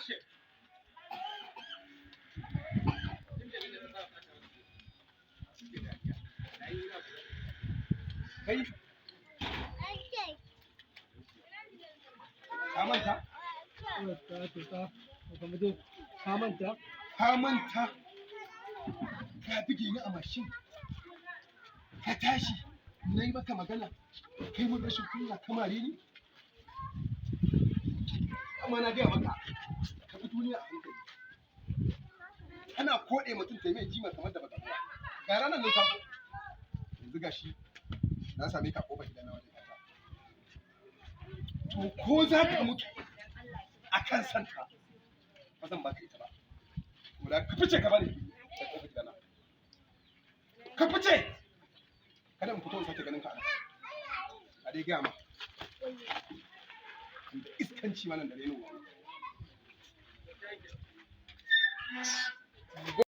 action. Kai ka manta? Ka manta? Ka manta? Ka bige ni a mashin. Ka tashi. Na yi maka magana. Kai mun rashin kunya kamare ni. Amma na gaya maka. Ka bi duniya a hankali. Ana koɗe mutum ta mai jima kamar da baka zuwa. Ga ranar nan ta zo. Yanzu gashi na same ka ƙofar gidana wajen kaka. To ko za ka mutu a kan santa ba zan baka ita ba. Ko da ka fice ka bari ta ƙofar gidana. Ka fice! Kada mu fito in sake ganin ka a nan. A dai gaya ma. Da iskanci ma nan da reno.